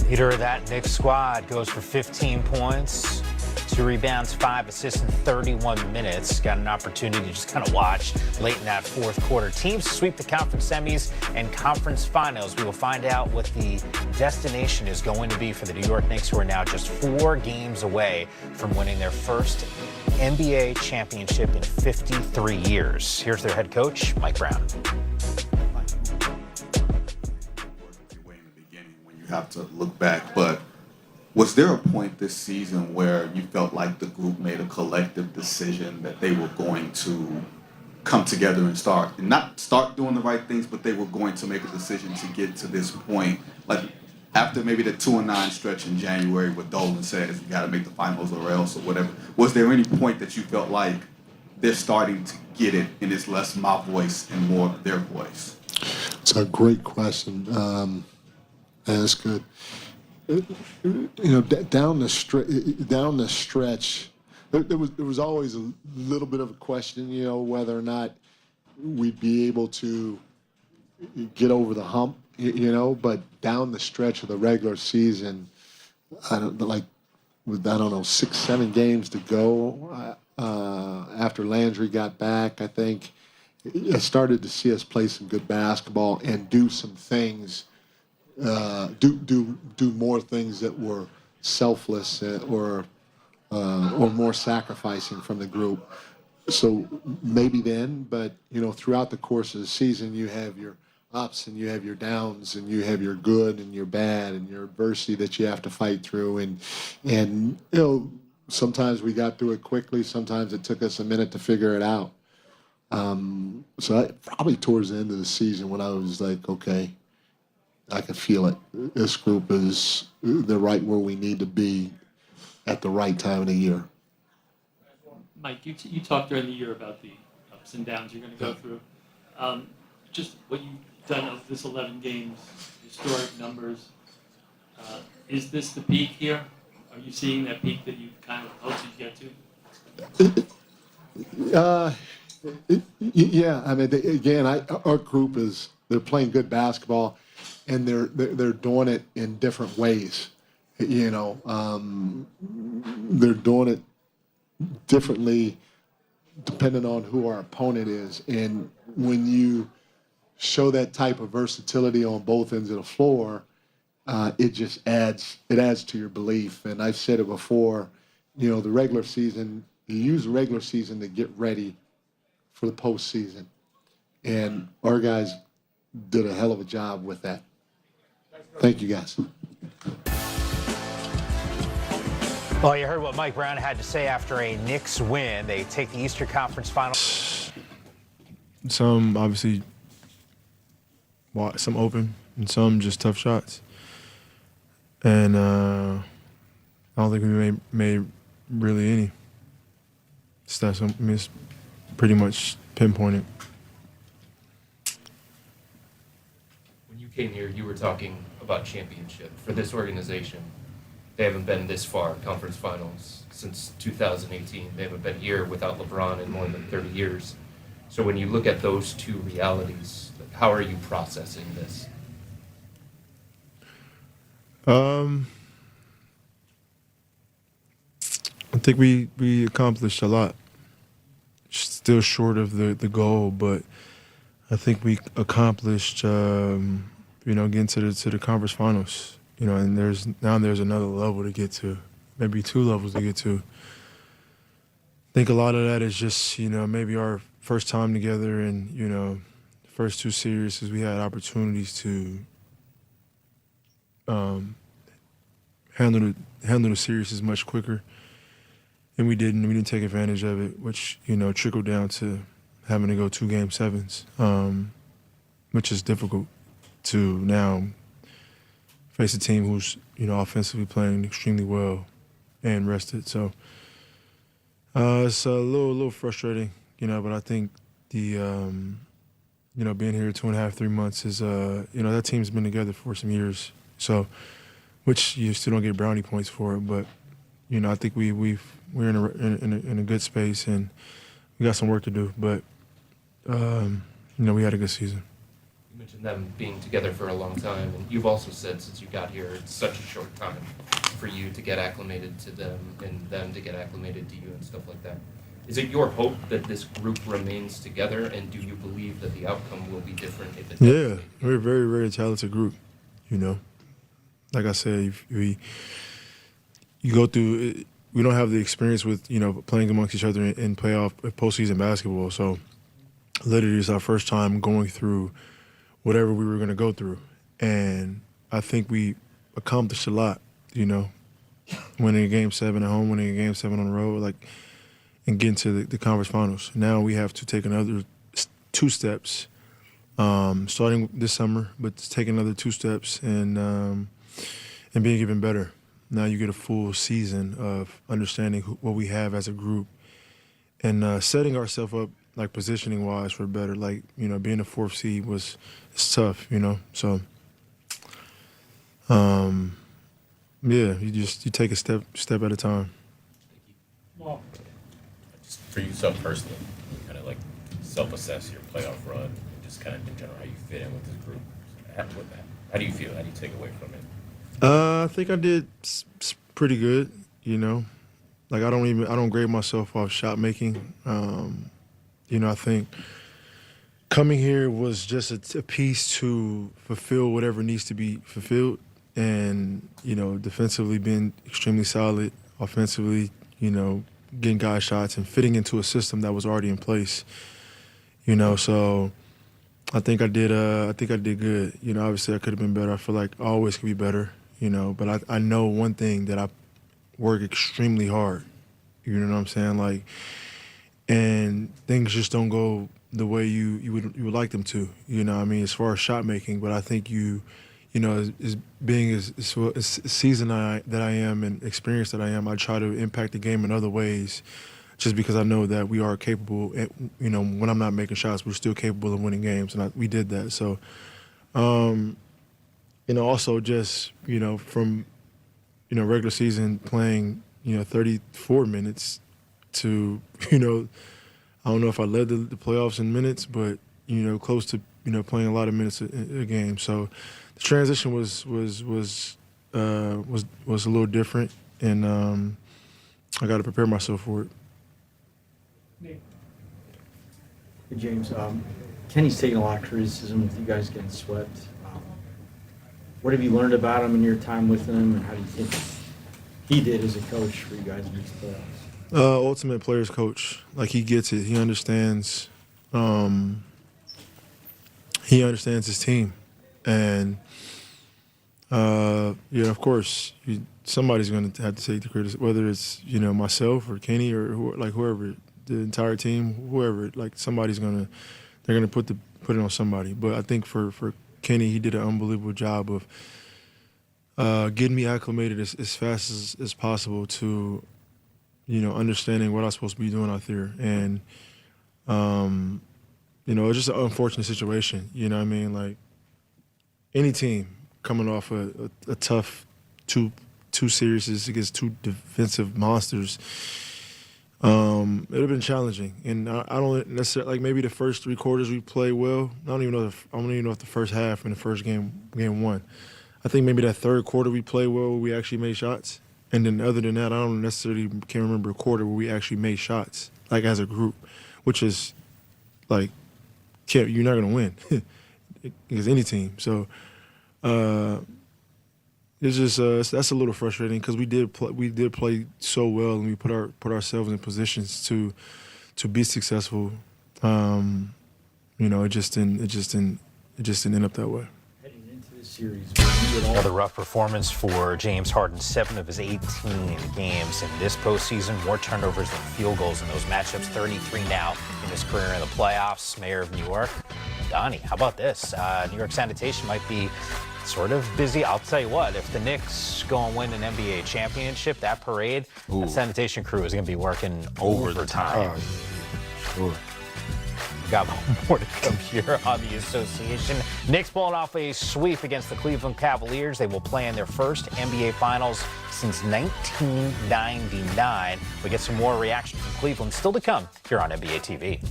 Leader of that Knicks squad goes for 15 points, 2 rebounds, 5 assists in 31 minutes. Got an opportunity to just kind of watch late in that fourth quarter. Teams sweep the conference semis and conference finals. We will find out what the destination is going to be for the New York Knicks, who are now just 4 games away from winning their first NBA championship in 53 years. Here's their head coach, Mike Brown. You have to look back, but was there a point this season where you felt like the group made a collective decision that they were going to come together and not start doing the right things, but they were going to make a decision to get to this point? Like after maybe the 2-9 stretch in January where Dolan says you got to make the finals or else or whatever, was there any point that you felt like they're starting to get it and it's less my voice and more their voice? It's a great question. Yeah, that's good. Down the stretch, there was always a little bit of a question, whether or not we'd be able to get over the hump, But down the stretch of the regular season, I don't know, 6-7 games to go after Landry got back. I think I started to see us play some good basketball and do some things. Do more things that were selfless or more sacrificing from the group. So maybe then, but throughout the course of the season, you have your ups and you have your downs and you have your good and your bad and your adversity that you have to fight through. And sometimes we got through it quickly. Sometimes it took us a minute to figure it out. So probably towards the end of the season when I was like, okay, I can feel it. This group is they're right where we need to be at the right time of the year. Mike, you talked during the year about the ups and downs you're going to go through. Just what you've done of this 11 games, historic numbers. Is this the peak here? Are you seeing that peak that you kind of hoped you'd get to? Yeah, I mean, our group they're playing good basketball. And they're doing it in different ways, They're doing it differently depending on who our opponent is. And when you show that type of versatility on both ends of the floor, it just adds to your belief. And I've said it before, the regular season, you use the regular season to get ready for the postseason. And our guys did a hell of a job with that. Thank you, guys. Well, you heard what Mike Brown had to say after a Knicks win. They take the Eastern Conference Finals. Some obviously, some open and some just tough shots. And I don't think we made really any. It's pretty much pinpointed. When you came here, you were talking about championship. For this organization, they haven't been this far in conference finals since 2018. They haven't been here without LeBron in more than 30 years. So when you look at those two realities, how are you processing this? I think we accomplished a lot. Still short of the goal, but I think we accomplished getting to the conference finals, and there's another level to get to, maybe 2 levels to get to. I think a lot of that is just, maybe our first time together and, the first 2 series we had opportunities to handle the series much quicker, and we didn't take advantage of it, which, trickled down to having to go 2 Game 7s, which is difficult to now face a team who's, offensively playing extremely well and rested. So it's a little frustrating, but I think the, being here 2.5, 3 months is, that team's been together for some years. So, which you still don't get brownie points for it, but, I think we're in a good space and we got some work to do, but, we had a good season. You mentioned them being together for a long time, and you've also said since you got here, it's such a short time for you to get acclimated to them and them to get acclimated to you and stuff like that. Is it your hope that this group remains together, and do you believe that the outcome will be different if it does? Yeah, we're a very, very talented group, you know. Like I said, you go through, we don't have the experience with, you know, playing amongst each other in playoff, postseason basketball. So literally it's our first time going through whatever we were going to go through. And I think we accomplished a lot, you know, winning a Game 7 at home, winning a Game 7 on the road, like, and getting to the conference finals. Now we have to take another 2 steps, starting this summer, but take another 2 steps and being even better. Now you get a full season of understanding what we have as a group and setting ourselves up, like, positioning-wise for better. Like, you know, being a 4th seed it's tough, you know. So, yeah, you take a step at a time. Well, Just for yourself personally, kind of like self-assess your playoff run, and just kind of in general how you fit in with this group. How do you feel? How do you take away from it? I think I did pretty good, you know. Like, I don't grade myself off shot making. You know, I think coming here was just a piece to fulfill whatever needs to be fulfilled. And, you know, defensively being extremely solid, offensively, you know, getting guy shots and fitting into a system that was already in place. You know, so I think I did good. You know, obviously I could have been better. I feel like I always could be better, you know, but I know one thing, that I work extremely hard. You know what I'm saying? Like, and things just don't go the way you would like them to. You know what I mean? As far as shot making, but I think you know, as being as seasoned that I am and experienced that I am, I try to impact the game in other ways, just because I know that we are capable. You know, when I'm not making shots, we're still capable of winning games, and we did that. So, you know, also just, you know, from, you know, regular season playing, you know, 34 minutes to, you know, I don't know if I led the playoffs in minutes, but, you know, close to, you know, playing a lot of minutes a game. So the transition was a little different, and I got to prepare myself for it. Nate. Hey, James, Kenny's taking a lot of criticism with you guys getting swept. What have you learned about him in your time with him, and how do you think he did as a coach for you guys in these playoffs? Ultimate player's coach. Like, he gets it. He understands. He understands his team, and yeah, of course, somebody's going to have to take the criticism, whether it's, you know, myself or Kenny or whoever, the entire team, whoever. Like, they're going to put it on somebody. But I think for Kenny, he did an unbelievable job of getting me acclimated as fast as possible to, you know, understanding what I'm supposed to be doing out there. And, you know, it's just an unfortunate situation. You know what I mean? Like, any team coming off a tough two series against 2 defensive monsters, it would have been challenging. And I don't necessarily, like, maybe the first 3 quarters we played well. I don't even know if the first half in the first game 1. I think maybe that 3rd quarter we played well, where we actually made shots. And then other than that, I don't necessarily can't remember a quarter where we actually made shots, like, as a group, which is, like, you're not going to win against any team. So it's just that's a little frustrating, because we did play so well, and we put ourselves in positions to be successful. You know, it just didn't end up that way. Heading into this series, Another rough performance for James Harden. 7 of his 18 games in this postseason. More turnovers than field goals in those matchups. 33 now in his career in the playoffs. Mayor of New York. Donnie, how about this? New York Sanitation might be sort of busy. I'll tell you what, if the Knicks go and win an NBA championship, that parade, that sanitation crew is going to be working overtime. Sure. Got more to come here on the association. Knicks pulling off a sweep against the Cleveland Cavaliers. They will play in their first NBA Finals since 1999. We get some more reaction from Cleveland still to come here on NBA TV.